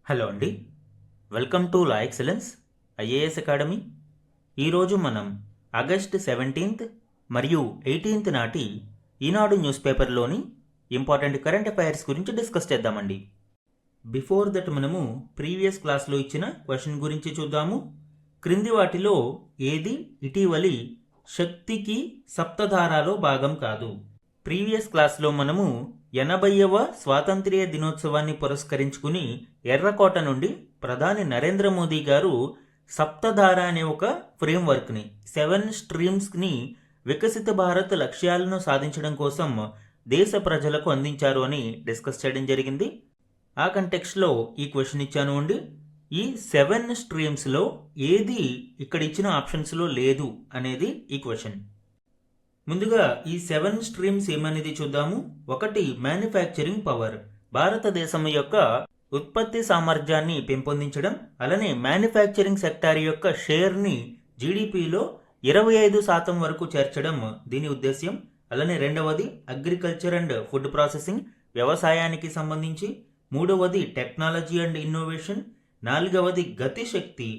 Hello అండి. Welcome to law excellence IAS academy. ఈరోజు మనం ఆగస్ట్ 17 మరియు 18 నాటి ఈనాడు న్యూస్ పేపర్లోని ఇంపార్టెంట్ కరెంట్ అఫైర్స్ గురించి డిస్కస్ చేద్దామండి. బిఫోర్ దట్ మనము ప్రీవియస్ క్లాస్లో ఇచ్చిన క్వశ్చన్ గురించి చూద్దాము. క్రింది వాటిలో ఏది ఇటీవలి శక్తికి సప్తధారాలో భాగం కాదు? ప్రీవియస్ క్లాస్లో మనము 80వ స్వాతంత్ర్య దినోత్సవాన్ని పురస్కరించుకుని ఎర్రకోట నుండి ప్రధాని నరేంద్ర మోదీ గారు సప్తధార అనే ఒక ఫ్రేమ్వర్క్ని 7 స్ట్రీమ్స్ని వికసిత భారత్ లక్ష్యాలను సాధించడం కోసం దేశ ప్రజలకు అందించారు అని డిస్కస్ చేయడం జరిగింది. ఆ కంటెక్స్ట్లో ఈ క్వశ్చన్ ఇచ్చాను అండి. ఈ 7 స్ట్రీమ్స్లో ఏది ఇక్కడ ఇచ్చిన ఆప్షన్స్లో లేదు అనేది ఈ క్వశ్చన్. ముందుగా ఈ 7 స్ట్రీమ్స్ ఏమనేది చూద్దాము. 1 మ్యానుఫ్యాక్చరింగ్ పవర్, భారతదేశం యొక్క ఉత్పత్తి సామర్థ్యాన్ని పెంపొందించడం, అలానే మ్యానుఫ్యాక్చరింగ్ సెక్టార్ యొక్క షేర్ని జీడిపిలో 25% వరకు చేర్చడం దీని ఉద్దేశ్యం. అలానే 2వది అగ్రికల్చర్ అండ్ ఫుడ్ ప్రాసెసింగ్, వ్యవసాయానికి సంబంధించి. 3వది టెక్నాలజీ అండ్ ఇన్నోవేషన్. 4వది గతిశక్తి.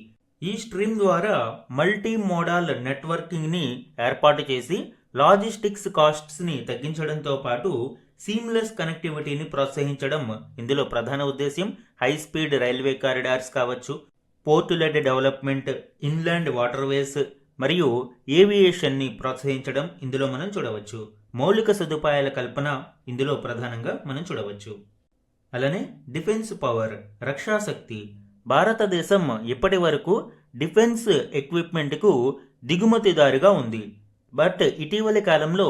ఈ స్ట్రీమ్ ద్వారా మల్టీ మోడాల్ నెట్వర్కింగ్ని ఏర్పాటు చేసి లాజిస్టిక్స్ కాస్ట్స్ని తగ్గించడంతో పాటు సీమ్లెస్ కనెక్టివిటీని ప్రోత్సహించడం ఇందులో ప్రధాన ఉద్దేశ్యం. హై స్పీడ్ రైల్వే కారిడార్స్ కావచ్చు, port led development, inland waterways మరియు ఏవియేషన్ని ప్రోత్సహించడం ఇందులో మనం చూడవచ్చు. మౌలిక సదుపాయాల కల్పన ఇందులో ప్రధానంగా మనం చూడవచ్చు. అలానే డిఫెన్స్ పవర్, రక్షాశక్తి. భారతదేశం ఇప్పటి వరకు డిఫెన్స్ ఎక్విప్మెంట్కు దిగుమతిదారుగా ఉంది. బట్ ఇటీవలి కాలంలో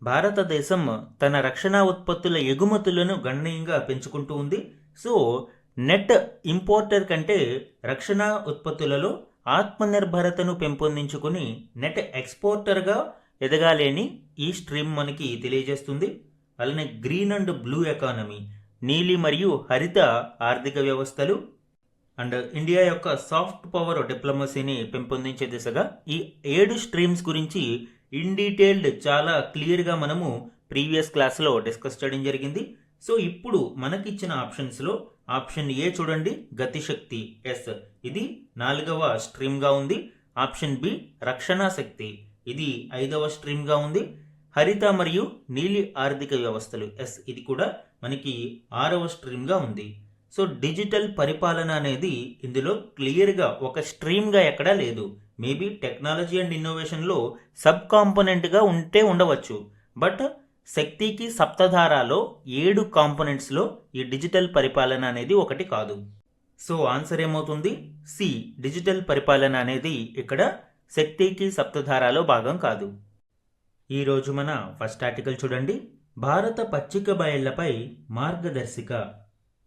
భారతదేశం తన రక్షణ ఉత్పత్తుల ఎగుమతులను గణనీయంగా పెంచుకుంటూ ఉంది. సో నెట్ ఇంపోర్టర్ కంటే రక్షణ ఉత్పత్తులలో ఆత్మనిర్భరతను పెంపొందించుకుని నెట్ ఎక్స్పోర్టర్గా ఎదగాలి అని ఈ స్ట్రీమ్ మనకి తెలియజేస్తుంది. అలానే గ్రీన్ అండ్ బ్లూ ఎకానమీ, నీలి మరియు హరిత ఆర్థిక వ్యవస్థలు అండ్ ఇండియా యొక్క సాఫ్ట్ పవర్ డిప్లొమసీని పెంపొందించే దిశగా ఈ 7 స్ట్రీమ్స్ గురించి ఇన్ డీటెయిల్డ్ చాలా క్లియర్గా మనము ప్రీవియస్ క్లాస్లో డిస్కస్ చేయడం జరిగింది. సో ఇప్పుడు మనకిచ్చిన ఆప్షన్స్లో ఆప్షన్ ఏ చూడండి, గతిశక్తి. ఎస్, ఇది 4వ స్ట్రీమ్గా ఉంది. ఆప్షన్ బి రక్షణ శక్తి, ఇది 5వ స్ట్రీమ్గా ఉంది. హరిత మరియు నీలి ఆర్థిక వ్యవస్థలు, ఎస్, ఇది కూడా మనకి 6వ స్ట్రీమ్గా ఉంది. సో డిజిటల్ పరిపాలన అనేది ఇందులో క్లియర్గా ఒక స్ట్రీమ్గా ఎక్కడా లేదు. మేబీ టెక్నాలజీ అండ్ ఇన్నోవేషన్లో సబ్ కాంపోనెంట్గా ఉండవచ్చు. బట్ శక్తికి సప్తధారాలో 7 కాంపోనెంట్స్లో ఈ డిజిటల్ పరిపాలన అనేది ఒకటి కాదు. సో ఆన్సర్ ఏమవుతుంది? సి, డిజిటల్ పరిపాలన అనేది ఇక్కడ శక్తికి సప్తధారాలో భాగం కాదు. ఈరోజు మన ఫస్ట్ ఆర్టికల్ చూడండి, భారత పచ్చిక బయళ్లపై మార్గదర్శిక.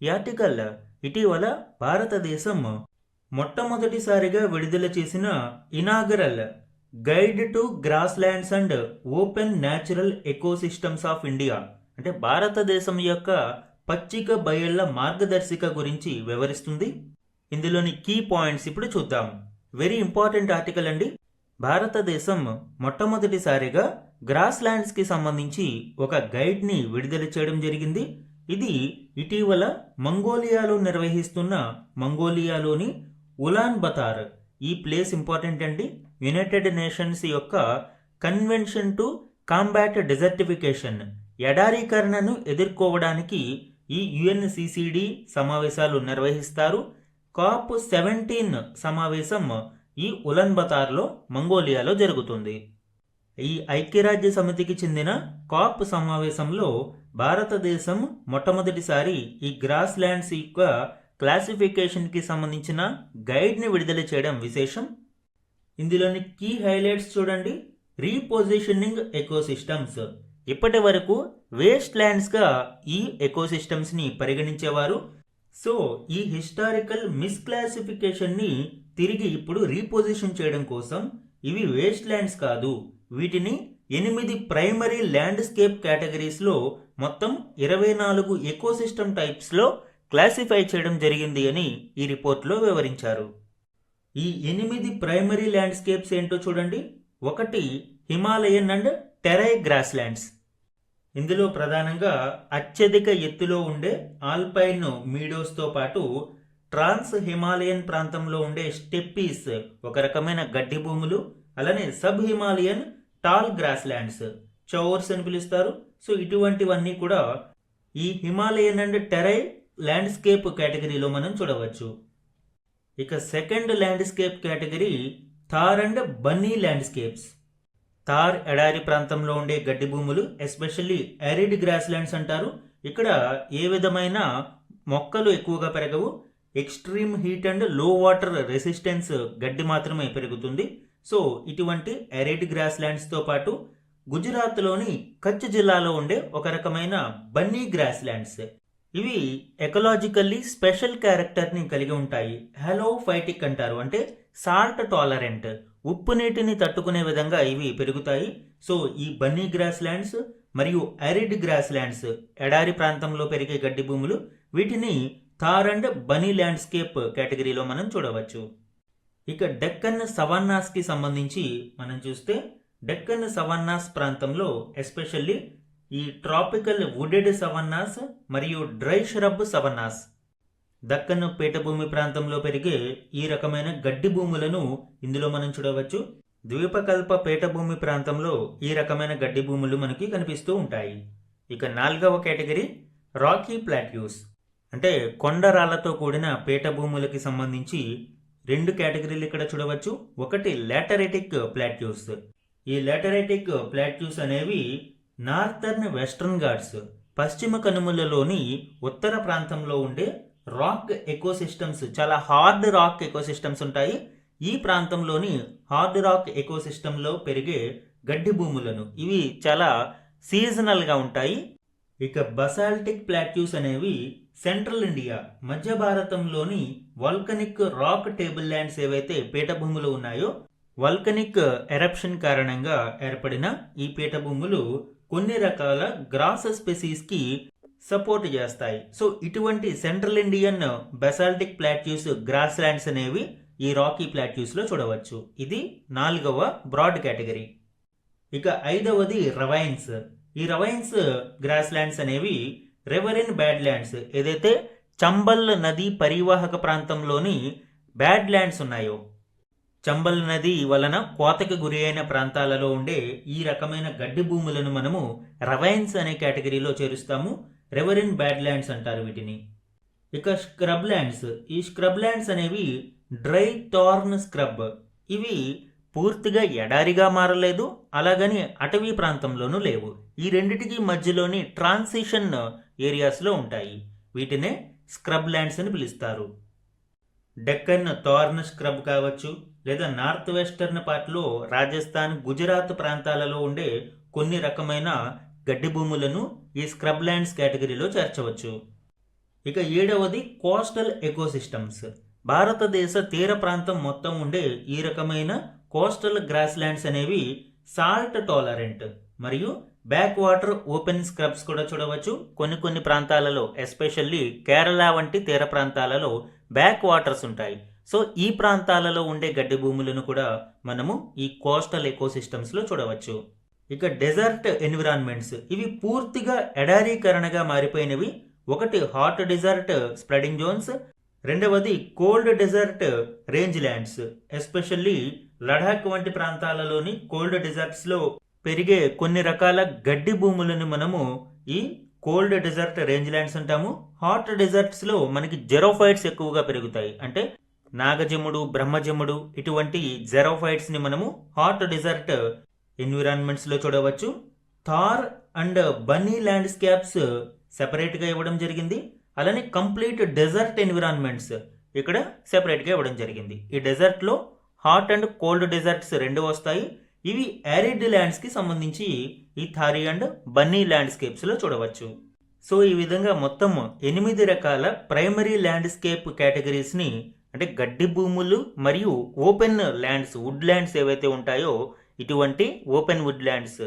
ఈ ఆర్టికల్ ఇటీవల భారతదేశం మొట్టమొదటిసారిగా విడుదల చేసిన inaugural guide to grass lands and open natural ecosystems of India, అంటే భారతదేశం యొక్క పచ్చిక బయళ్ల మార్గదర్శిక గురించి వివరిస్తుంది. ఇందులోని కీ పాయింట్స్ ఇప్పుడు చూద్దాం. వెరీ ఇంపార్టెంట్ ఆర్టికల్ అండి. భారతదేశం మొట్టమొదటిసారిగా గ్రాస్ ల్యాండ్స్కి సంబంధించి ఒక గైడ్ని విడుదల చేయడం జరిగింది. ఇది ఇటీవల మంగోలియాలో నిర్వహిస్తున్న మంగోలియాలోని ఉలాన్ బతార్, ఈ ప్లేస్ ఇంపార్టెంట్ అండి. యునైటెడ్ నేషన్స్ యొక్క కన్వెన్షన్ టు కాంబాట్ డెజర్టిఫికేషన్, ఎడారీకరణను ఎదుర్కోవడానికి ఈ UNCCD సమావేశాలు నిర్వహిస్తారు. COP17 సమావేశం ఈ ఉలాన్ బతార్లో మంగోలియాలో జరుగుతుంది. ఈ ఐక్యరాజ్య సమితికి చెందిన కాప్ సమావేశంలో భారతదేశం మొట్టమొదటిసారి ఈ గ్రాస్ ల్యాండ్స్ యొక్క క్లాసిఫికేషన్కి సంబంధించిన గైడ్ని విడుదల చేయడం విశేషం. ఇందులోని కీ హైలైట్స్ చూడండి. రీపొజిషనింగ్ ఎకోసిస్టమ్స్, ఇప్పటి వరకు వేస్ట్ ల్యాండ్స్గా ఈ ఎకోసిస్టమ్స్ని పరిగణించేవారు. సో ఈ హిస్టారికల్ మిస్క్లాసిఫికేషన్ని తిరిగి ఇప్పుడు రీపొజిషన్ చేయడం కోసం ఇవి వేస్ట్ ల్యాండ్స్ కాదు, వీటిని 8 ప్రైమరీ ల్యాండ్స్కేప్ కేటగిరీస్లో మొత్తం 24 ఎకోసిస్టమ్ టైప్స్లో క్లాసిఫై చేయడం జరిగింది అని ఈ రిపోర్ట్లో వివరించారు. ఈ 8 ప్రైమరీ ల్యాండ్స్కేప్స్ ఏంటో చూడండి. 1 Himalayan and Terai grass lands, ఇందులో ప్రధానంగా అత్యధిక ఎత్తులో ఉండే ఆల్పైన్ మీడోస్తో పాటు ట్రాన్స్ హిమాలయన్ ప్రాంతంలో ఉండే స్టెప్పీస్ ఒక రకమైన గడ్డి భూములు, అలానే sub Himalayan tall grasslands chaurs అని పిలుస్తారు. సో ఇటువంటివన్నీ కూడా ఈ హిమాలయన్ అండ్ టెరైన్ ల్యాండ్స్కేప్ కేటగిరీలో మనం చూడవచ్చు. ఇక second landscape category Thar and Banni landscapes. Thar ఎడారి ప్రాంతంలో ఉండే గడ్డి భూములు, ఎస్పెషల్లీ యారిడ్ గ్రాస్ ల్యాండ్స్ అంటారు. ఇక్కడ ఏ విధమైన మొక్కలు ఎక్కువగా పెరగవు, ఎక్స్ట్రీమ్ హీట్ అండ్ లో వాటర్ రెసిస్టెన్స్ గడ్డి మాత్రమే పెరుగుతుంది. సో ఇటువంటి యారిడ్ గ్రాస్ ల్యాండ్స్తో పాటు గుజరాత్లోని కచ్ జిల్లాలో ఉండే ఒక రకమైన బన్నీ గ్రాస్ ల్యాండ్స్, ఇవి ఎకలాజికల్లీ స్పెషల్ క్యారెక్టర్ని కలిగి ఉంటాయి. హెలోఫైటిక్ అంటారు, అంటే సాల్ట్ టాలరెంట్, ఉప్పు నీటిని తట్టుకునే విధంగా ఇవి పెరుగుతాయి. సో ఈ బన్నీ గ్రాస్ ల్యాండ్స్ మరియు యారిడ్ గ్రాస్ ల్యాండ్స్ ఎడారి ప్రాంతంలో పెరిగే గడ్డి భూములు, వీటిని థార్ అండ్ బన్నీ ల్యాండ్స్కేప్ కేటగిరీలో మనం చూడవచ్చు. ఇక డెక్కన్ సవాన్నాస్కి సంబంధించి మనం చూస్తే, డెక్కన్ సవాన్నాస్ ప్రాంతంలో ఎస్పెషల్లీ ఈ ట్రాపికల్ వుడెడ్ సవన్నాస్ మరియు డ్రై ష్రబ్ సవన్నాస్, దక్కన్ పీఠభూమి ప్రాంతంలో పెరిగే ఈ రకమైన గడ్డి భూములను ఇందులో మనం చూడవచ్చు. ద్వీపకల్ప పీఠభూమి ప్రాంతంలో ఈ రకమైన గడ్డి భూములు మనకి కనిపిస్తూ ఉంటాయి. ఇక 4వ కేటగిరీ రాకీ ప్లాట్యూస్, అంటే కొండరాళ్లతో కూడిన పీఠభూములకి సంబంధించి 2 కేటగిరీలు ఇక్కడ చూడవచ్చు. ఒకటి లాటరైటిక్ ప్లాట్యూస్. ఈ లాటరైటిక్ ప్లాట్యూస్ అనేవి నార్థర్న్ వెస్ట్రన్ ఘాట్స్, పశ్చిమ కనుమలలోని ఉత్తర ప్రాంతంలో ఉండే రాక్ ఎకోసిస్టమ్స్, చాలా హార్డ్ రాక్ ఎకోసిస్టమ్స్ ఉంటాయి. ఈ ప్రాంతంలోని హార్డ్ రాక్ ఎకోసిస్టంలో పెరిగే గడ్డి భూములను, ఇవి చాలా సీజనల్గా ఉంటాయి. ఇక బసాల్టిక్ ప్లాట్యూస్ అనేవి సెంట్రల్ ఇండియా, మధ్య భారతంలోని వాల్కనిక్ రాక్ టేబుల్ ల్యాండ్స్ ఏవైతే పీఠభూములు ఉన్నాయో, వాల్కనిక్ ఎరప్షన్ కారణంగా ఏర్పడిన ఈ పీఠభూములు కొన్ని రకాల గ్రాస్ స్పెసీస్కి సపోర్ట్ చేస్తాయి. సో ఇటువంటి central Indian basaltic plateaus grass lands అనేవి ఈ రాకీ ప్లాట్యూస్లో చూడవచ్చు. ఇది 4వ బ్రాడ్ కేటగిరీ. ఇక 5వది రవైన్స్. ఈ రవైన్స్ గ్రాస్ ల్యాండ్స్ అనేవి రివరిన్ బ్యాడ్ ల్యాండ్స్, ఏదైతే చంబల్ నది పరివాహక ప్రాంతంలోని బ్యాడ్ ల్యాండ్స్ ఉన్నాయో, చంబల్ నది వలన కోతకి గురి అయిన ప్రాంతాలలో ఉండే ఈ రకమైన గడ్డి భూములను మనము రవైన్స్ అనే కేటగిరీలో చేరుస్తాము. రివరిన్ బ్యాడ్ ల్యాండ్స్ అంటారు వీటిని. ఇక స్క్రబ్ ల్యాండ్స్. ఈ స్క్రబ్ ల్యాండ్స్ అనేవి డ్రై టార్న్ స్క్రబ్, ఇవి పూర్తిగా ఎడారిగా మారలేదు, అలాగని అటవీ ప్రాంతంలోనూ లేవు. ఈ రెండిటికి మధ్యలోని ట్రాన్సిషన్ ఏరియాస్లో ఉంటాయి. వీటినే స్క్రబ్ ల్యాండ్స్ అని పిలుస్తారు. డెక్కన్ టార్న్ స్క్రబ్ కావచ్చు, లేదా నార్త్ వెస్టర్న్ పార్ట్లో రాజస్థాన్, గుజరాత్ ప్రాంతాలలో ఉండే కొన్ని రకమైన గడ్డి భూములను ఈ స్క్రబ్ ల్యాండ్స్ కేటగిరీలో చేర్చవచ్చు. ఇక 7వది కోస్టల్ ఎకోసిస్టమ్స్. భారతదేశ తీర ప్రాంతం మొత్తం ఉండే ఈ రకమైన కోస్టల్ గ్రాస్ ల్యాండ్స్ అనేవి సాల్ట్ టాలరెంట్ మరియు బ్యాక్ వాటర్ ఓపెన్ స్క్రబ్స్ కూడా చూడవచ్చు. కొన్ని ప్రాంతాలలో, ఎస్పెషల్లీ కేరళ వంటి తీర ప్రాంతాలలో బ్యాక్ వాటర్స్ ఉంటాయి. సో ఈ ప్రాంతాలలో ఉండే గడ్డి భూములను కూడా మనము ఈ కోస్టల్ ఎకోసిస్టమ్స్లో చూడవచ్చు. ఇక డెజర్ట్ ఎన్విరాన్మెంట్స్, ఇవి పూర్తిగా ఎడారీకరణగా మారిపోయినవి. ఒకటి హాట్ డెజర్ట్ స్ప్రెడింగ్ జోన్స్, రెండవది cold desert range lands, especially Ladakh వంటి ప్రాంతాలలోని కోల్డ్ డెజర్ట్స్లో పెరిగే కొన్ని రకాల గడ్డి భూములను మనము ఈ కోల్డ్ డెజర్ట్ రేంజ్ ల్యాండ్స్ అంటాము. హాట్ డెజర్ట్స్లో మనకి జెరోఫైట్స్ ఎక్కువగా పెరుగుతాయి, అంటే నాగజముడు, బ్రహ్మజముడు, ఇటువంటి జెరోఫైట్స్ని మనము హాట్ డెజర్ట్ ఎన్విరాన్మెంట్స్లో చూడవచ్చు. థార్ అండ్ బన్నీ ల్యాండ్స్కేప్స్ సెపరేట్గా ఇవ్వడం జరిగింది. అలానే కంప్లీట్ డెజర్ట్ ఎన్విరాన్మెంట్స్ ఇక్కడ సెపరేట్గా ఇవ్వడం జరిగింది. ఈ డెజర్ట్లో హాట్ అండ్ కోల్డ్ డెజర్ట్స్ 2 వస్తాయి. ఇవి యారిడ్ ల్యాండ్స్కి సంబంధించి ఈ థారీ అండ్ బన్నీ ల్యాండ్స్కేప్స్లో చూడవచ్చు. సో ఈ విధంగా మొత్తం 8 రకాల ప్రైమరీ ల్యాండ్స్కేప్ కేటగిరీస్ని, అంటే గడ్డి భూములు మరియు ఓపెన్ ల్యాండ్స్, వుడ్ ల్యాండ్స్ ఏవైతే ఉంటాయో, ఇటువంటి ఓపెన్ వుడ్ ల్యాండ్స్,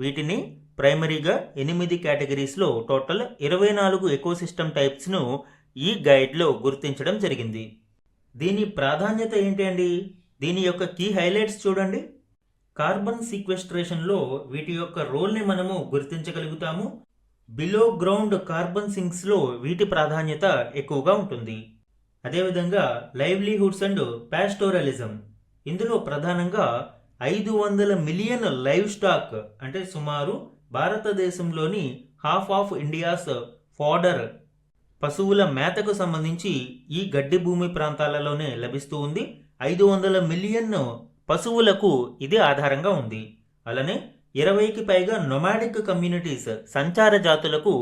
వీటిని ప్రైమరీగా 8 కేటగిరీస్లో టోటల్ 24 ఎకోసిస్టమ్ టైప్స్ను ఈ గైడ్లో గుర్తించడం జరిగింది. దీని ప్రాధాన్యత ఏంటి అండి? దీని యొక్క కీ హైలైట్స్ చూడండి. కార్బన్ సీక్వెస్ట్రేషన్లో వీటి యొక్క రోల్ని మనము గుర్తించగలుగుతాము. బిలో గ్రౌండ్ కార్బన్ సింక్స్లో వీటి ప్రాధాన్యత ఎక్కువగా ఉంటుంది. అదేవిధంగా లైవ్లీహుడ్స్ అండ్ పాస్టోరలిజం, ఇందులో ప్రధానంగా 500 మిలియన్ లైవ్ స్టాక్ అంటే సుమారు భారతదేశంలోని హాఫ్ ఆఫ్ ఇండియాస్ ఫాడర్ పశువుల మేతకు సంబంధించి ఈ గడ్డి భూమి ప్రాంతాలలోనే లభిస్తూ ఉంది. 500 మిలియన్ పశువులకు ఇది ఆధారంగా ఉంది. అలానే 20కి పైగా నొమాడిక్ కమ్యూనిటీస్ సంచార జాతులకు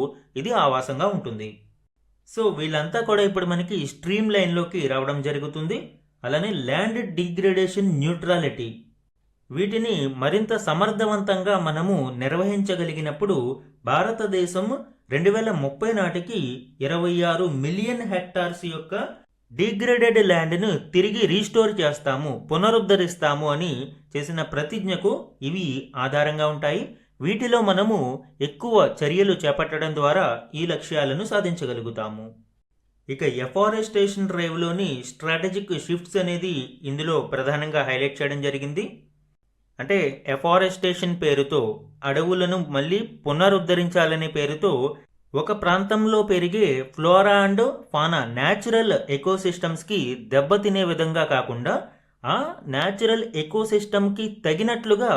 ఇది ఆవాసంగా ఉంటుంది. సో వీళ్ళంతా కూడా ఇప్పుడు మనకి స్ట్రీమ్ లైన్లోకి రావడం జరుగుతుంది. అలానే ల్యాండ్ డిగ్రేడేషన్ న్యూట్రాలిటీ, వీటిని మరింత సమర్థవంతంగా మనము నిర్వహించగలిగినప్పుడు భారతదేశం 2030 నాటికి 26 మిలియన్ హెక్టార్స్ యొక్క డిగ్రేడెడ్ ల్యాండ్ను తిరిగి రీస్టోర్ చేస్తాము, పునరుద్ధరిస్తాము అని చేసిన ప్రతిజ్ఞకు ఇవి ఆధారంగా ఉంటాయి. వీటిలో మనము ఎక్కువ చర్యలు చేపట్టడం ద్వారా ఈ లక్ష్యాలను సాధించగలుగుతాము. ఇక ఎఫారెస్టేషన్ డ్రైవ్లోని స్ట్రాటజిక్ షిఫ్ట్స్ అనేది ఇందులో ప్రధానంగా హైలైట్ చేయడం జరిగింది. అంటే ఎఫారెస్టేషన్ పేరుతో అడవులను మళ్ళీ పునరుద్ధరించాలనే పేరుతో ఒక ప్రాంతంలో పెరిగే ఫ్లోరా అండ్ ఫానా న్యాచురల్ ఎకోసిస్టమ్స్కి దెబ్బతినే విధంగా కాకుండా ఆ న్యాచురల్ ఎకోసిస్టమ్కి తగినట్లుగా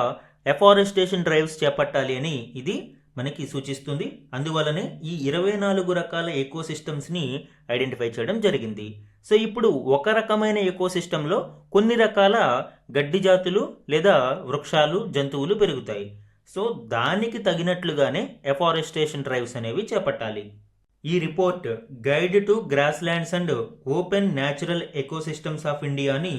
ఎఫారెస్టేషన్ డ్రైవ్స్ చేపట్టాలి అని ఇది మనకి సూచిస్తుంది. అందువలనే ఈ 24 రకాల ఎకోసిస్టమ్స్ని ఐడెంటిఫై చేయడం జరిగింది. సో ఇప్పుడు ఒక రకమైన ఎకోసిస్టంలో కొన్ని రకాల గడ్డి జాతులు లేదా వృక్షాలు, జంతువులు పెరుగుతాయి. సో దానికి తగినట్లుగానే ఎఫారెస్టేషన్ డ్రైవ్స్ అనేవి చేపట్టాలి. ఈ report guide to grass lands and open natural ecosystems of ఇండియాని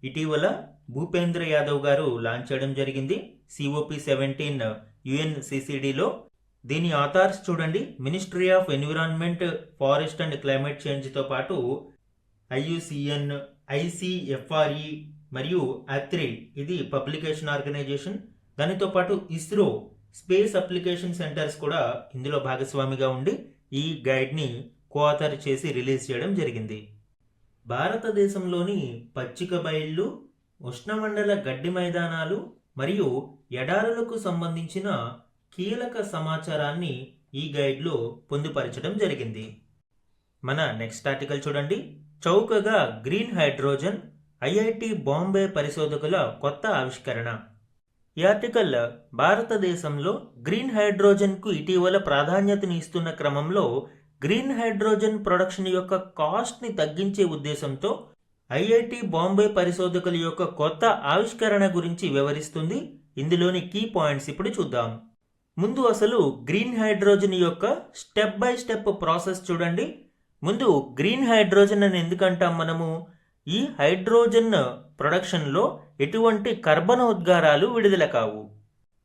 ఇటీవల భూపేంద్ర యాదవ్ గారు లాంచ్ చేయడం జరిగింది COP17 UNCCDలో. దీని ఆథర్స్ చూడండి, ministry of environment, forest and climate చేంజ్తో పాటు IUCN, ICFRE మరియు ATRI, ఇది పబ్లికేషన్ ఆర్గనైజేషన్. దానితో పాటు ఇస్రో స్పేస్ అప్లికేషన్ సెంటర్స్ కూడా ఇందులో భాగస్వామిగా ఉండి ఈ గైడ్ని కోఆథర్ చేసి రిలీజ్ చేయడం జరిగింది. భారతదేశంలోని పచ్చిక బయళ్ళు, ఉష్ణమండల గడ్డి మైదానాలు మరియు ఎడారులకు సంబంధించిన కీలక సమాచారాన్ని ఈ గైడ్లో పొందుపరచడం జరిగింది. మన నెక్స్ట్ ఆర్టికల్ చూడండి, చౌకగా గ్రీన్ హైడ్రోజన్, IIT బాంబే పరిశోధకుల కొత్త ఆవిష్కరణ. ఈ ఆర్టికల్ భారతదేశంలో గ్రీన్ హైడ్రోజన్కు ఇటీవల ప్రాధాన్యతని ఇస్తున్న క్రమంలో గ్రీన్ హైడ్రోజన్ ప్రొడక్షన్ యొక్క కాస్ట్ని తగ్గించే ఉద్దేశంతో IIT బాంబే పరిశోధకుల యొక్క కొత్త ఆవిష్కరణ గురించి వివరిస్తుంది. ఇందులోని కీ పాయింట్స్ ఇప్పుడు చూద్దాం. ముందు అసలు గ్రీన్ హైడ్రోజన్ యొక్క స్టెప్ బై స్టెప్ ప్రాసెస్ చూడండి. ముందు గ్రీన్ హైడ్రోజన్ అని ఎందుకంటాం మనము? ఈ హైడ్రోజన్ ప్రొడక్షన్లో ఎటువంటి కర్బనోద్గారాలు విడుదల కావు.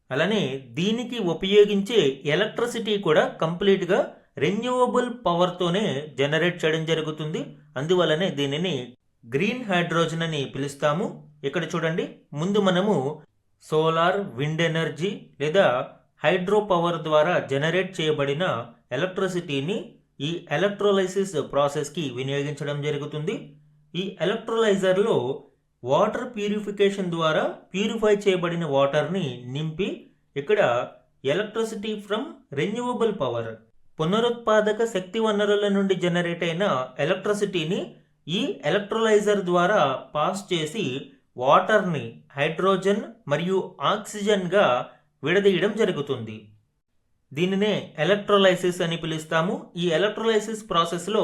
అలానే దీనికి ఉపయోగించే ఎలక్ట్రిసిటీ కూడా కంప్లీట్గా రెన్యూవబుల్ పవర్తోనే జనరేట్ చేయడం జరుగుతుంది. అందువలనే దీనిని గ్రీన్ హైడ్రోజన్ అని పిలుస్తాము. ఇక్కడ చూడండి, ముందు మనము సోలార్, విండ్ ఎనర్జీ లేదా హైడ్రో పవర్ ద్వారా జనరేట్ చేయబడిన ఎలక్ట్రిసిటీని ఈ ఎలక్ట్రోలైసిస్ ప్రాసెస్కి వినియోగించడం జరుగుతుంది. ఈ ఎలక్ట్రోలైజర్లో వాటర్ ప్యూరిఫికేషన్ ద్వారా ప్యూరిఫై చేయబడిన వాటర్ని నింపి ఇక్కడ ఎలక్ట్రిసిటీ ఫ్రమ్ రెన్యూవబుల్ పవర్, పునరుత్పాదక శక్తి వనరుల నుండి జనరేట్ అయిన ఎలక్ట్రిసిటీని ఈ ఎలక్ట్రోలైజర్ ద్వారా పాస్ చేసి వాటర్ని హైడ్రోజన్ మరియు ఆక్సిజన్గా విడదీయడం జరుగుతుంది. దీనినే ఎలక్ట్రోలైసిస్ అని పిలుస్తాము. ఈ ఎలక్ట్రోలైసిస్ ప్రాసెస్లో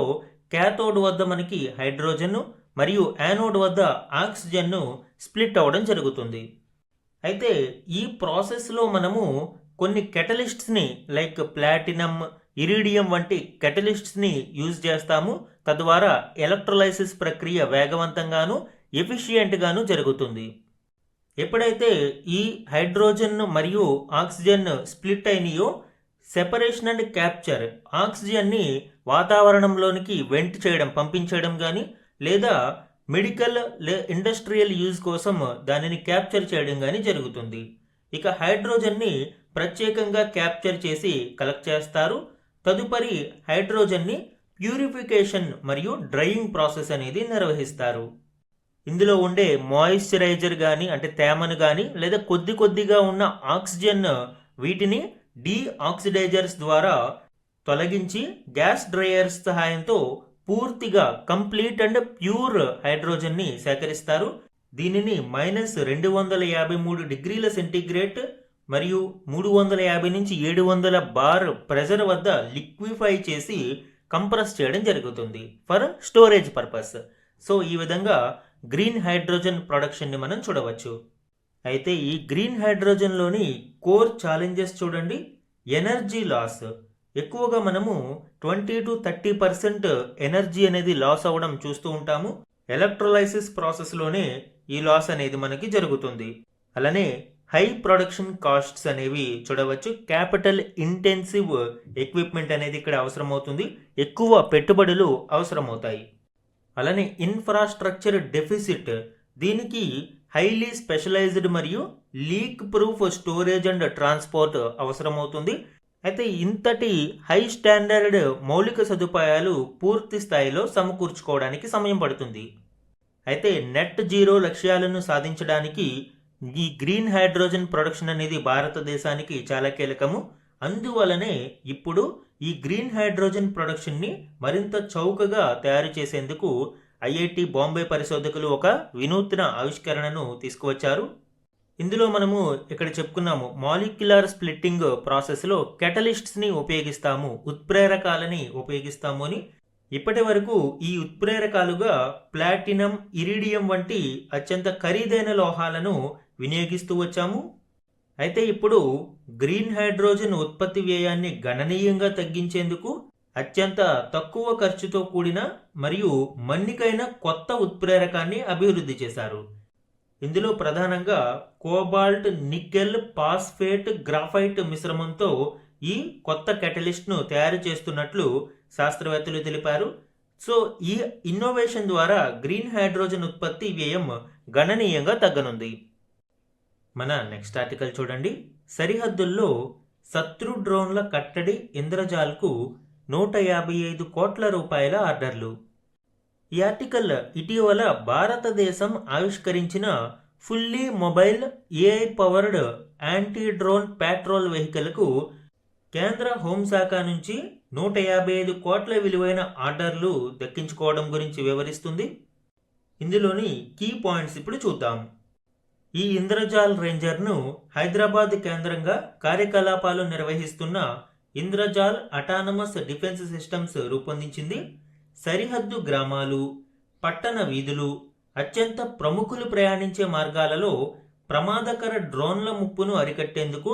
క్యాథోడ్ వద్ద మనకి హైడ్రోజన్ మరియు యానోడ్ వద్ద ఆక్సిజన్ను స్ప్లిట్ అవ్వడం జరుగుతుంది. అయితే ఈ ప్రాసెస్లో మనము కొన్ని కెటలిస్ట్స్ని లైక్ ప్లాటినం, ఇరీడియం వంటి కెటలిస్ట్స్ని యూజ్ చేస్తాము. తద్వారా ఎలక్ట్రోలైసిస్ ప్రక్రియ వేగవంతంగాను ఎఫిషియెంట్గాను జరుగుతుంది. ఎప్పుడైతే ఈ హైడ్రోజన్ మరియు ఆక్సిజన్ స్ప్లిట్ అయినాయో, సెపరేషన్ అండ్ క్యాప్చర్, ఆక్సిజన్ని వాతావరణంలోనికి వెంట్ చేయడం, పంపించడం కానీ లేదా మెడికల్ ఇండస్ట్రియల్ యూజ్ కోసం దానిని క్యాప్చర్ చేయడం కానీ జరుగుతుంది. ఇక హైడ్రోజన్ని ప్రత్యేకంగా క్యాప్చర్ చేసి కలెక్ట్ చేస్తారు. తదుపరి హైడ్రోజన్ని ప్యూరిఫికేషన్ మరియు డ్రైయింగ్ ప్రాసెస్ అనేది నిర్వహిస్తారు. ఇందులో ఉండే మాయిశ్చరైజర్ కానీ అంటే తేమను కానీ లేదా కొద్దిగా ఉన్న ఆక్సిజన్ వీటిని డీఆక్సిడైజర్స్ ద్వారా తొలగించి గ్యాస్ డ్రైయర్స్ సహాయంతో పూర్తిగా కంప్లీట్ అండ్ ప్యూర్ హైడ్రోజన్ని సేకరిస్తారు. దీనిని -253 మరియు 350 నుంచి 700 బార్ ప్రెజర్ వద్ద లిక్విఫై చేసి కంప్రెస్ చేయడం జరుగుతుంది ఫర్ స్టోరేజ్ పర్పస్. సో ఈ విధంగా గ్రీన్ హైడ్రోజన్ ప్రొడక్షన్ని మనం చూడవచ్చు. అయితే ఈ గ్రీన్ హైడ్రోజన్లోని కోర్ ఛాలెంజెస్ చూడండి. ఎనర్జీ లాస్, ఎక్కువగా మనము 20-30% ఎనర్జీ అనేది లాస్ అవ్వడం చూస్తూ ఉంటాము. ఎలక్ట్రోలైసిస్ ప్రాసెస్లోనే ఈ లాస్ అనేది మనకి జరుగుతుంది. అలానే హై ప్రొడక్షన్ కాస్ట్స్ అనేవి చూడవచ్చు. క్యాపిటల్ ఇంటెన్సివ్ ఎక్విప్మెంట్ అనేది ఇక్కడ అవసరమవుతుంది, ఎక్కువ పెట్టుబడులు అవసరమవుతాయి. అలానే ఇన్ఫ్రాస్ట్రక్చర్ డెఫిసిట్, దీనికి హైలీ స్పెషలైజ్డ్ మరియు leak proof storage and transport అవసరమవుతుంది. అయితే ఇంతటి హై స్టాండర్డ్ మౌలిక సదుపాయాలు పూర్తి స్థాయిలో సమకూర్చుకోవడానికి సమయం పడుతుంది. అయితే నెట్ జీరో లక్ష్యాలను సాధించడానికి ఈ గ్రీన్ హైడ్రోజన్ ప్రొడక్షన్ అనేది భారతదేశానికి చాలా కీలకము. అందువలనే ఇప్పుడు ఈ గ్రీన్ హైడ్రోజన్ ప్రొడక్షన్ని మరింత చౌకగా తయారు చేసేందుకు ఐఐటి బాంబే పరిశోధకులు ఒక వినూత్న ఆవిష్కరణను తీసుకువచ్చారు. ఇందులో మనము ఇక్కడ చెప్పుకున్నాము, మాలిక్యులర్ స్ప్లిట్టింగ్ ప్రాసెస్లో కెటలిస్ట్స్ని ఉపయోగిస్తాము, ఉత్ప్రేరకాలని ఉపయోగిస్తాము అని. ఇప్పటి వరకు ఈ ఉత్ప్రేరకాలుగా ప్లాటినం, ఇరిడియం వంటి అత్యంత ఖరీదైన లోహాలను వినియోగిస్తూ వచ్చాము. అయితే ఇప్పుడు గ్రీన్ హైడ్రోజన్ ఉత్పత్తి వ్యయాన్ని గణనీయంగా తగ్గించేందుకు అత్యంత తక్కువ ఖర్చుతో కూడిన మరియు మన్నికైన కొత్త ఉత్ప్రేరకాన్ని అభివృద్ధి చేశారు. ఇందులో ప్రధానంగా కోబాల్ట్, నికెల్, ఫాస్ఫేట్, గ్రాఫైట్ మిశ్రమంతో ఈ కొత్త కెటలిస్ట్ను తయారు చేస్తున్నట్లు శాస్త్రవేత్తలు తెలిపారు. సో ఈ ఇన్నోవేషన్ ద్వారా గ్రీన్ హైడ్రోజన్ ఉత్పత్తి వ్యయం గణనీయంగా తగ్గనుంది. మన నెక్స్ట్ ఆర్టికల్ చూడండి. సరిహద్దుల్లో శత్రు డ్రోన్ల కట్టడి ఇంద్రజాల్కు 155 కోట్ల రూపాయల ఆర్డర్లు. ఈ ఆర్టికల్ ఇటీవల భారతదేశం ఆవిష్కరించిన fully mobile AI powered anti drone patrol వెహికల్కు కేంద్ర హోంశాఖ నుంచి 155 కోట్ల విలువైన ఆర్డర్లు దక్కించుకోవడం గురించి వివరిస్తుంది. ఇందులోని కీ పాయింట్స్ ఇప్పుడు చూద్దాం. ఈ ఇంద్రజాల్ రేంజర్ను హైదరాబాద్ కేంద్రంగా కార్యకలాపాలు నిర్వహిస్తున్న ఇంద్రజాల్ అటానమస్ డిఫెన్స్ సిస్టమ్స్ రూపొందించింది. సరిహద్దు గ్రామాలు, పట్టణ వీధులు, అత్యంత ప్రముఖులు ప్రయాణించే మార్గాలలో ప్రమాదకర డ్రోన్ల ముప్పును అరికట్టేందుకు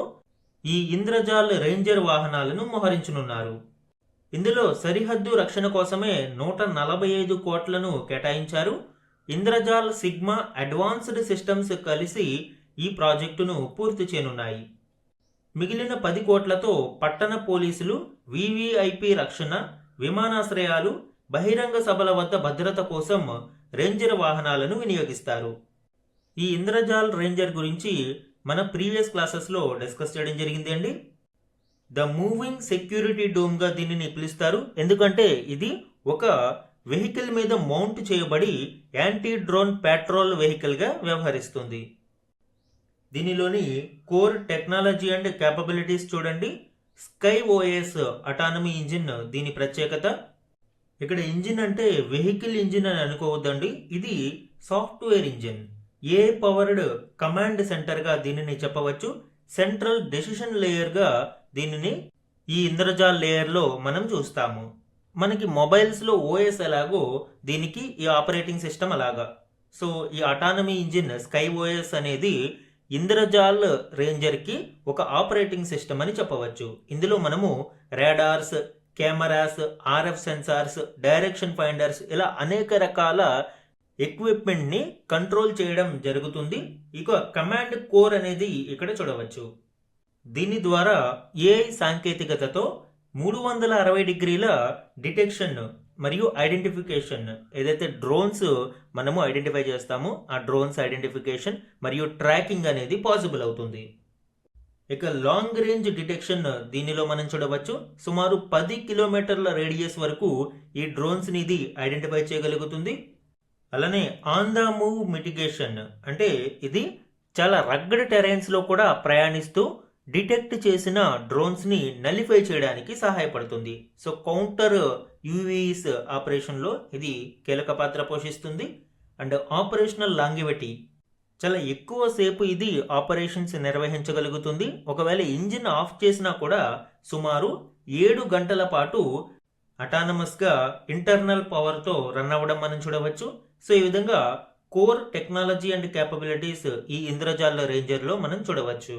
ఈ ఇంద్రజాల్ రేంజర్ వాహనాలను మోహరించనున్నారు. ఇందులో సరిహద్దు రక్షణ కోసమే 145 కోట్లను కేటాయించారు. ఇంద్రజాల్ సిగ్మా అడ్వాన్స్డ్ సిస్టమ్స్ కలిసి ఈ ప్రాజెక్టును పూర్తి చేయనున్నాయి. మిగిలిన 10 కోట్లతో పట్టణ పోలీసులు, వివిఐపి రక్షణ, విమానాశ్రయాలు, బహిరంగ సభల వద్ద భద్రత కోసం రేంజర్ వాహనాలను వినియోగిస్తారు. ఈ ఇంద్రజాల్ రేంజర్ గురించి మన ప్రీవియస్ క్లాసెస్లో డిస్కస్ చేయడం జరిగింది అండి. ద మూవింగ్ సెక్యూరిటీ డోమ్గా దీనిని పిలుస్తారు, ఎందుకంటే ఇది ఒక వెహికల్ మీద మౌంట్ చేయబడి యాంటీ డ్రోన్ ప్యాట్రోల్ వెహికల్గా వ్యవహరిస్తుంది. దీనిలోని కోర్ టెక్నాలజీ అండ్ క్యాపబిలిటీస్ చూడండి. స్కై ఓఎస్ అటానమీ ఇంజిన్ దీని ప్రత్యేకత. ఇక్కడ ఇంజిన్ అంటే వెహికల్ ఇంజిన్ అని అనుకోవద్దండి, ఇది సాఫ్ట్వేర్ ఇంజిన్. ఏ పవర్డ్ కమాండ్ సెంటర్గా దీనిని చెప్పవచ్చు. సెంట్రల్ డెసిషన్ లేయర్గా దీనిని ఈ ఇంద్రజాల్ లేయర్లో మనం చూస్తాము. మనకి మొబైల్స్లో ఓఎస్ ఎలాగో దీనికి ఈ ఆపరేటింగ్ సిస్టమ్ అలాగా. సో ఈ అటానమీ ఇంజిన్ స్కై ఓఎస్ అనేది ఇంద్రజాల్ రేంజర్కి ఒక ఆపరేటింగ్ సిస్టమ్ అని చెప్పవచ్చు. ఇందులో మనము radars, cameras, RF sensors, direction finders ఇలా అనేక రకాల ఎక్విప్మెంట్ని కంట్రోల్ చేయడం జరుగుతుంది. ఇక కమాండ్ కోర్ అనేది ఇక్కడ చూడవచ్చు. దీని ద్వారా ఏఐ సాంకేతికతతో 360 డిగ్రీల డిటెక్షన్ మరియు ఐడెంటిఫికేషన్, ఏదైతే డ్రోన్స్ మనము ఐడెంటిఫై చేస్తామో ఆ డ్రోన్స్ ఐడెంటిఫికేషన్ మరియు ట్రాకింగ్ అనేది పాసిబుల్ అవుతుంది. ఇక లాంగ్ రేంజ్ డిటెక్షన్ దీనిలో మనం చూడవచ్చు. సుమారు 10 కిలోమీటర్ల రేడియస్ వరకు ఈ డ్రోన్స్ని ఇది ఐడెంటిఫై చేయగలుగుతుంది. అలానే ఆన్ ద మూవ్ మిటిగేషన్, అంటే ఇది చాలా రగ్గడ్ టెరైన్స్లో కూడా ప్రయాణిస్తూ డిటెక్ట్ చేసిన డ్రోన్స్ని నలిఫై చేయడానికి సహాయపడుతుంది. సో కౌంటర్ యూవీస్ ఆపరేషన్లో ఇది కీలక పాత్ర పోషిస్తుంది. అండ్ ఆపరేషనల్ లాంగివిటీ, చాలా ఎక్కువసేపు ఇది ఆపరేషన్స్ నిర్వహించగలుగుతుంది. ఒకవేళ ఇంజిన్ ఆఫ్ చేసినా కూడా సుమారు 7 గంటల పాటు అటానమస్గా ఇంటర్నల్ పవర్తో రన్ అవ్వడం మనం చూడవచ్చు. సో ఈ విధంగా కోర్ టెక్నాలజీ అండ్ క్యాపబిలిటీస్ ఈ ఇంద్రజాల రేంజర్లో మనం చూడవచ్చు.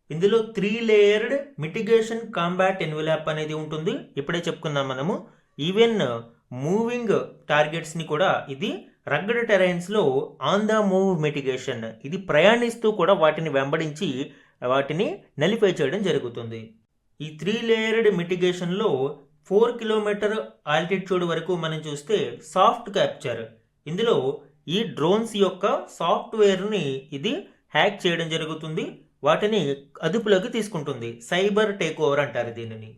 ఇందులో 3 లేయర్డ్ మిటిగేషన్ కాంబాట్ ఎన్వెలాప్ అనేది ఉంటుంది. ఇప్పుడే చెప్పుకున్నాం మనము. ఈవెన్ మూవింగ్ టార్గెట్స్ని కూడా ఇది రగ్గడ్ టెరైన్స్లో ఆన్ ద మూవ్ మిటిగేషన్, ఇది ప్రయాణిస్తూ కూడా వాటిని వెంబడించి వాటిని నలిఫై చేయడం జరుగుతుంది. ఈ 3 లేయర్డ్ మిటిగేషన్లో 4 కిలోమీటర్ ఆల్టిట్యూడ్ వరకు మనం చూస్తే సాఫ్ట్ క్యాప్చర్, ఇందులో ఈ డ్రోన్స్ యొక్క సాఫ్ట్వేర్ని ఇది హ్యాక్ చేయడం జరుగుతుంది, వాటిని అదుపులోకి తీసుకుంటుంది. సైబర్ టేక్ ఓవర్ అంటారు దీనిని.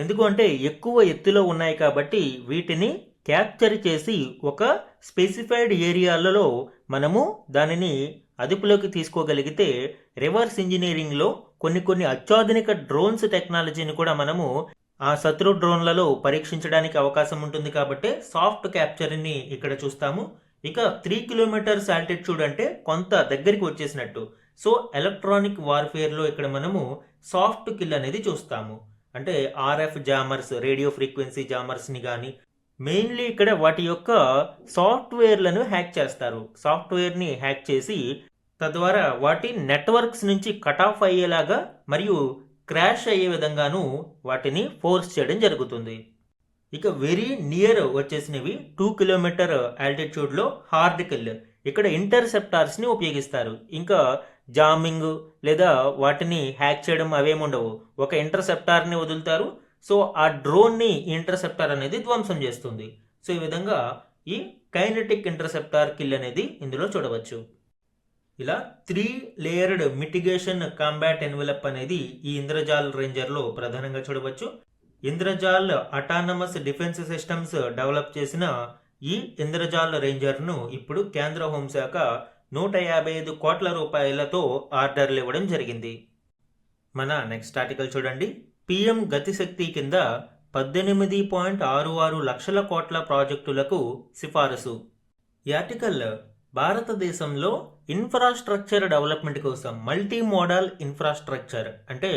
ఎందుకు అంటే ఎక్కువ ఎత్తులో ఉన్నాయి కాబట్టి వీటిని క్యాప్చర్ చేసి ఒక స్పెసిఫైడ్ ఏరియాలలో మనము దానిని అదుపులోకి తీసుకోగలిగితే రివర్స్ ఇంజనీరింగ్లో కొన్ని అత్యాధునిక డ్రోన్స్ టెక్నాలజీని కూడా మనము ఆ శత్రు డ్రోన్లలో పరీక్షించడానికి అవకాశం ఉంటుంది. కాబట్టి సాఫ్ట్ క్యాప్చర్ని ఇక్కడ చూస్తాము. ఇక 3 కిలోమీటర్స్ ఆల్టిట్యూడ్ అంటే కొంత దగ్గరికి వచ్చేసినట్టు. సో ఎలక్ట్రానిక్ వార్ఫేర్లో ఇక్కడ మనము సాఫ్ట్ కిల్ అనేది చూస్తాము. అంటే ఆర్ఎఫ్ జామర్స్, రేడియో ఫ్రీక్వెన్సీ జామర్స్ని కానీ మెయిన్లీ ఇక్కడ వాటి యొక్క సాఫ్ట్వేర్లను హ్యాక్ చేస్తారు. సాఫ్ట్వేర్ని హ్యాక్ చేసి తద్వారా వాటి నెట్వర్క్స్ నుంచి కట్ ఆఫ్ అయ్యేలాగా మరియు క్రాష్ అయ్యే విధంగాను వాటిని ఫోర్స్ చేయడం జరుగుతుంది. ఇక వెరీ నియర్ వచ్చేసినవి 2 కిలోమీటర్ ఆల్టిట్యూడ్లో హార్డ్ కిల్, ఇక్కడ ఇంటర్సెప్టార్స్ని ఉపయోగిస్తారు. ఇంకా జామింగ్ లేదా వాటిని హ్యాక్ చేయడం అవేముండవు. ఒక ఇంటర్సెప్టార్ని వదులుతారు. సో ఆ డ్రోన్ని ఇంటర్సెప్టార్ అనేది ధ్వంసం చేస్తుంది. సో ఈ విధంగా ఈ కైనెటిక్ ఇంటర్సెప్టార్ కిల్ అనేది ఇందులో చూడవచ్చు. ఇలా 3 లేయర్డ్ మిటిగేషన్ కాంబాట్ ఎన్వెలప్ అనేది ఈ ఇంద్రజాల్ రేంజర్లో ప్రధానంగా చూడవచ్చు. Indrajaal autonomous defence systems develop చేసిన ఈ ఇంద్రజాల్ రేంజర్ను ఇప్పుడు కేంద్ర హోంశాఖ 155 కోట్ల రూపాయలతో ఆర్డర్లు ఇవ్వడం జరిగింది. మన నెక్స్ట్ ఆర్టికల్ చూడండి. పిఎం గతిశక్తి కింద 18.66 లక్షల కోట్ల ప్రాజెక్టులకు సిఫారసు. ఈ ఆర్టికల్ భారతదేశంలో ఇన్ఫ్రాస్ట్రక్చర్ డెవలప్మెంట్ కోసం మల్టీ మోడల్ ఇన్ఫ్రాస్ట్రక్చర్ అంటే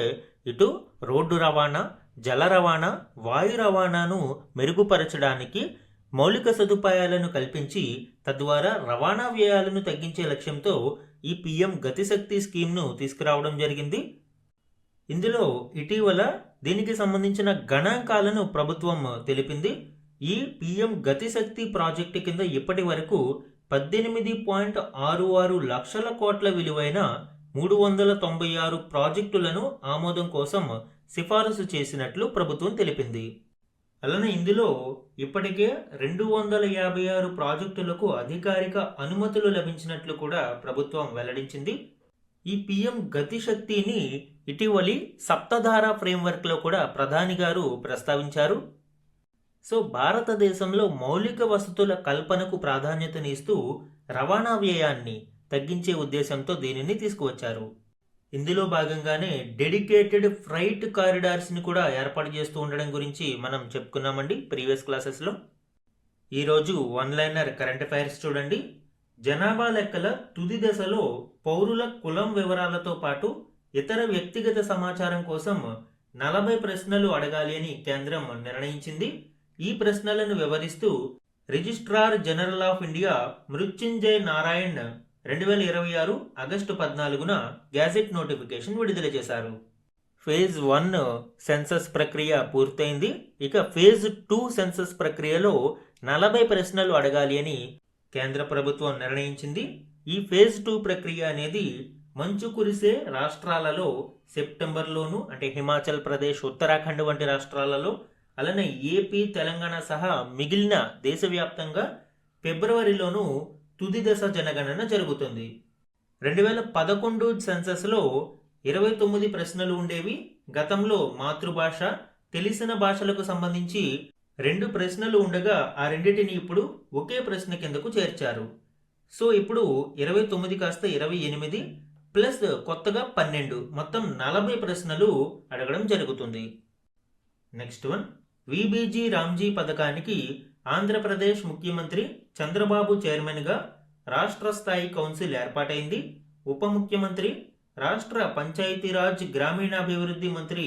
ఇటు రోడ్డు రవాణా, జల రవాణా, వాయు రవాణాను మెరుగుపరచడానికి మౌలిక సదుపాయాలను కల్పించి తద్వారా రవాణా వ్యయాలను తగ్గించే లక్ష్యంతో ఈ పిఎం గతిశక్తి స్కీమ్ను తీసుకురావడం జరిగింది. ఇందులో ఇటీవల దీనికి సంబంధించిన గణాంకాలను ప్రభుత్వం తెలిపింది. ఈ పిఎం గతిశక్తి ప్రాజెక్టు కింద ఇప్పటి వరకు 18.66 లక్షల కోట్ల విలువైన 396 ప్రాజెక్టులను ఆమోదం కోసం సిఫారసు చేసినట్లు ప్రభుత్వం తెలిపింది. అలానే ఇందులో ఇప్పటికే 256 ప్రాజెక్టులకు అధికారిక అనుమతులు లభించినట్లు కూడా ప్రభుత్వం వెల్లడించింది. ఈ పిఎం గతిశక్తిని ఇటీవలి సప్తధార ఫ్రేమ్వర్క్లో కూడా ప్రధాని గారు ప్రస్తావించారు. సో భారతదేశంలో మౌలిక వసతుల కల్పనకు ప్రాధాన్యతనిస్తూ రవాణా వ్యయాన్ని తగ్గించే ఉద్దేశంతో దీనిని తీసుకువచ్చారు. ఇందులో భాగంగానే డెడికేటెడ్ ఫ్రైట్ కారిడార్స్ని కూడా ఏర్పాటు చేస్తూ ఉండడం గురించి మనం చెప్పుకున్నామండి ప్రీవియస్ క్లాసెస్లో. ఈరోజు వన్ లైనర్ కరెంట్ అఫైర్స్ చూడండి. జనాభా లెక్కల తుది దశలో పౌరుల కులం వివరాలతో పాటు ఇతర వ్యక్తిగత సమాచారం కోసం 40 ప్రశ్నలు అడగాలి అని కేంద్రం నిర్ణయించింది. ఈ ప్రశ్నలను వివరిస్తూ registrar general of India Mrityunjay Narayan 2026 August 14న గ్యాజెట్ నోటిఫికేషన్ విడుదల చేశారు. ఫేజ్ 1 సెన్సస్ ప్రక్రియ పూర్తయింది. ఇక ఫేజ్ 2 సెన్సస్ ప్రక్రియలో 40 ప్రశ్నలు అడగాలి అని కేంద్ర ప్రభుత్వం నిర్ణయించింది. ఈ ఫేజ్ 2 ప్రక్రియ అనేది మంచు కురిసే రాష్ట్రాలలో సెప్టెంబర్లోను, అంటే హిమాచల్ ప్రదేశ్, ఉత్తరాఖండ్ వంటి రాష్ట్రాలలో, అలానే ఏపీ, తెలంగాణ సహా మిగిలిన దేశవ్యాప్తంగా ఫిబ్రవరిలోను తుది దశ జనగణన జరుగుతుంది. 2011 సెన్సస్లో 29 ప్రశ్నలు ఉండేవి. గతంలో మాతృభాష, తెలిసిన భాషలకు సంబంధించి 2 ప్రశ్నలు ఉండగా ఆ రెండింటిని ఇప్పుడు ఒకే ప్రశ్న కిందకు చేర్చారు. సో ఇప్పుడు 29 కాస్త 28, ప్లస్ కొత్తగా 12 మొత్తం 40 ప్రశ్నలు అడగడం జరుగుతుంది. నెక్స్ట్ వన్, విబీజీ రామ్జీ పథకానికి ఆంధ్రప్రదేశ్ ముఖ్యమంత్రి చంద్రబాబు చైర్మన్గా రాష్ట్ర స్థాయి కౌన్సిల్ ఏర్పాటైంది. ఉప ముఖ్యమంత్రి రాష్ట్ర పంచాయతీరాజ్ గ్రామీణాభివృద్ధి మంత్రి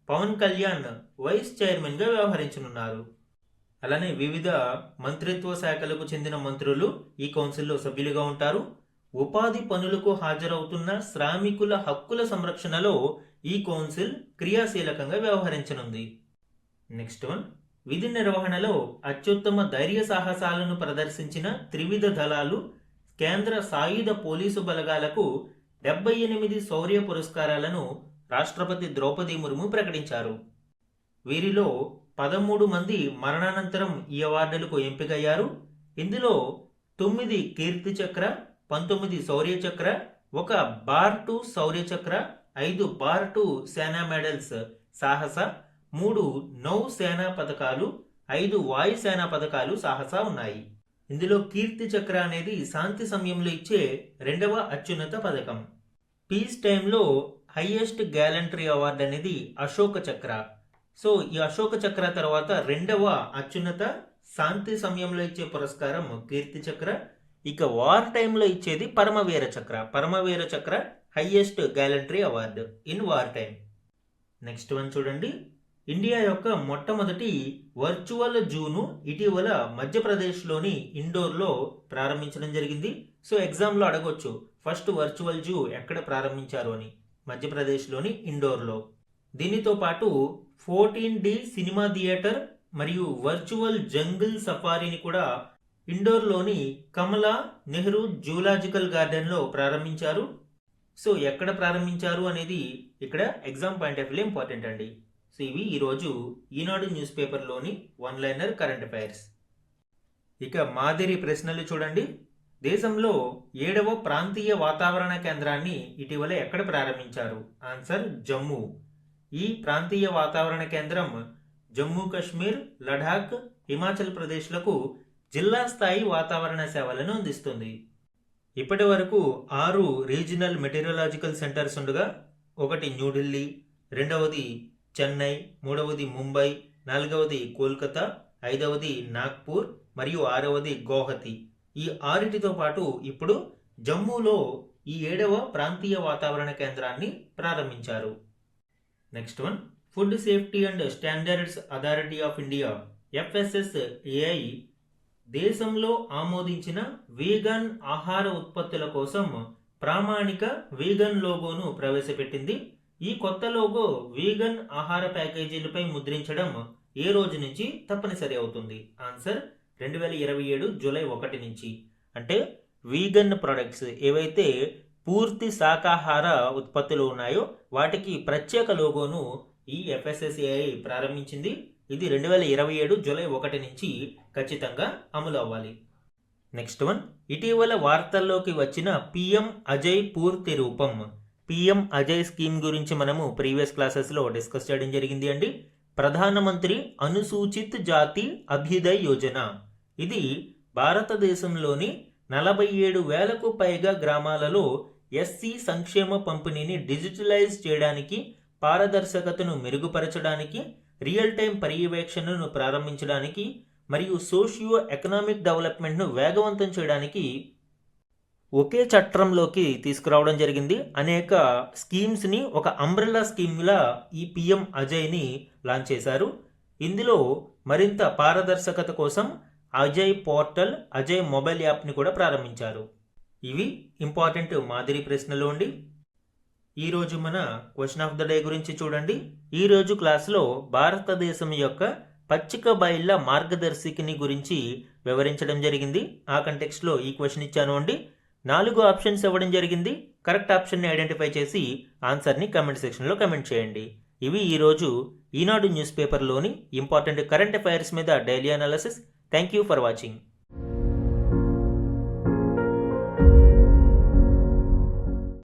పవన్ కళ్యాణ్ వైస్ చైర్మన్గా వ్యవహరించనున్నారు. అలానే వివిధ మంత్రిత్వ శాఖలకు చెందిన మంత్రులు ఈ కౌన్సిల్లో సభ్యులుగా ఉంటారు. ఉపాధి పనులకు హాజరవుతున్న శ్రామికుల హక్కుల సంరక్షణలో ఈ కౌన్సిల్ క్రియాశీలకంగా వ్యవహరించనుంది. నెక్స్ట్ వన్, విధి నిర్వహణలో అత్యుత్తమ ధైర్య సాహసాలను ప్రదర్శించిన త్రివిధ దళాలు కేంద్ర సాయుధ పోలీసు బలగాలకు 78 శౌర్య పురస్కారాలను రాష్ట్రపతి ద్రౌపది ముర్ము ప్రకటించారు. వీరిలో 13 మంది మరణానంతరం ఈ అవార్డులకు ఎంపికయ్యారు. ఇందులో 9 కీర్తి చక్ర, 19 శౌర్య చక్ర, 1 బార్ 2 శౌర్య చక్ర, 5 బార్ 2 సేనా మెడల్స్ సాహస, 3 నౌ సేనా పథకాలు, 5 వాయుసేనా పథకాలు సాహస ఉన్నాయి. ఇందులో కీర్తి చక్ర అనేది శాంతి సమయంలో ఇచ్చే 2వ అత్యున్నత పథకం. పీస్ టైంలో హైయెస్ట్ గ్యాలంటరీ అవార్డు అనేది అశోక చక్ర. సో ఈ అశోక చక్ర తర్వాత 2వ అత్యున్నత శాంతి సమయంలో ఇచ్చే పురస్కారం కీర్తి చక్ర. ఇక వార్ టైంలో ఇచ్చేది పరమవీర చక్ర. పరమవీర చక్ర highest gallantry award in war time. Next one చూడండి, ఇండియా యొక్క మొట్టమొదటి వర్చువల్ జూను ఇటీవల మధ్యప్రదేశ్లోని ఇండోర్లో ప్రారంభించడం జరిగింది. సో ఎగ్జామ్లో అడగొచ్చు ఫస్ట్ వర్చువల్ జూ ఎక్కడ ప్రారంభించారు అని. మధ్యప్రదేశ్లోని ఇండోర్లో. దీనితో పాటు 14D సినిమా థియేటర్ మరియు వర్చువల్ జంగిల్ సఫారీని కూడా ఇండోర్లోని కమలా నెహ్రూ జూలాజికల్ గార్డెన్లో ప్రారంభించారు. సో ఎక్కడ ప్రారంభించారు అనేది ఇక్కడ exam point of view important అండి. సో ఇవి ఈరోజు ఈనాడు న్యూస్ పేపర్లోని వన్ లైనర్ కరెంట్ అఫైర్స్. ఇక మాదిరి ప్రశ్నలు చూడండి. దేశంలో 7వ ప్రాంతీయ వాతావరణ కేంద్రాన్ని ఇటీవల ఎక్కడ ప్రారంభించారు? ఆన్సర్ జమ్మూ. ఈ ప్రాంతీయ వాతావరణ కేంద్రం జమ్మూ కాశ్మీర్, లడాక్, హిమాచల్ ప్రదేశ్లకు జిల్లా స్థాయి వాతావరణ సేవలను అందిస్తుంది. ఇప్పటి వరకు 6 రీజనల్ మెటీరియలాజికల్ సెంటర్స్ ఉండగా 1 న్యూఢిల్లీ, 2వది చెన్నై, 3వది ముంబై, 4వది కోల్కతా, 5వది నాగ్పూర్ మరియు 6వది గౌహతి. ఈ 6టితో పాటు ఇప్పుడు జమ్మూలో ఈ 7వ ప్రాంతీయ వాతావరణ కేంద్రాన్ని ప్రారంభించారు. Next one, food safety and standards authority of India FSSAI దేశంలో ఆమోదించిన వీగన్ ఆహార ఉత్పత్తుల కోసం ప్రామాణిక వీగన్ లోగోను ప్రవేశపెట్టింది. ఈ కొత్త లోగో వీగన్ ఆహార ప్యాకేజీలపై ముద్రించడం ఏ రోజు నుంచి తప్పనిసరి అవుతుంది? ఆన్సర్ 2027 జూలై 1 నుంచి. అంటే వీగన్ ప్రొడక్ట్స్ ఏవైతే పూర్తి శాకాహార ఉత్పత్తులు ఉన్నాయో వాటికి ప్రత్యేక లోగోను ఈ FSSAI ప్రారంభించింది. ఇది 2027 జూలై 1 నుంచి ఖచ్చితంగా అమలు అవ్వాలి. నెక్స్ట్ వన్, ఇటీవల వార్తల్లోకి వచ్చిన PM అజయ్ పూర్తి రూపం. PM అజయ్ స్కీమ్ గురించి మనము ప్రీవియస్ క్లాసెస్లో డిస్కస్ చేయడం జరిగింది అండి. ప్రధానమంత్రి అనుసూచిత్ జాతి అభ్యుదయ్ యోజన. ఇది భారతదేశంలోని 47,000కు పైగా గ్రామాలలో SC సంక్షేమ పంపిణీని డిజిటలైజ్ చేయడానికి, పారదర్శకతను మెరుగుపరచడానికి, రియల్ టైం పర్యవేక్షణను ప్రారంభించడానికి మరియు సోషియో ఎకనామిక్ డెవలప్మెంట్ను వేగవంతం చేయడానికి ఒకే చట్టంలోకి తీసుకురావడం జరిగింది. అనేక స్కీమ్స్ని ఒక అంబ్రెల్లా స్కీమ్లా ఈ PM అజయ్ని లాంచ్ చేశారు. ఇందులో మరింత పారదర్శకత కోసం అజయ్ పోర్టల్, అజయ్ మొబైల్ యాప్ని కూడా ప్రారంభించారు. ఇవి ఇంపార్టెంట్ మాదిరి ప్రశ్నలు అండి. ఈరోజు మన క్వశ్చన్ ఆఫ్ ద డే గురించి చూడండి. ఈరోజు క్లాస్లో భారతదేశం యొక్క పచ్చిక బయళ్ళ మార్గదర్శికిని గురించి వివరించడం జరిగింది. ఆ కంటెక్స్ట్లో ఈ క్వశ్చన్ ఇచ్చాను అండి. 4 ఆప్షన్స్ ఇవ్వడం జరిగింది. కరెక్ట్ ఆప్షన్ని ఐడెంటిఫై చేసి ఆన్సర్ని కమెంట్ సెక్షన్లో కమెంట్ చేయండి. ఇవి ఈరోజు Eenadu news పేపర్లోని important current affairs మీద daily analysis. Thank you for watching.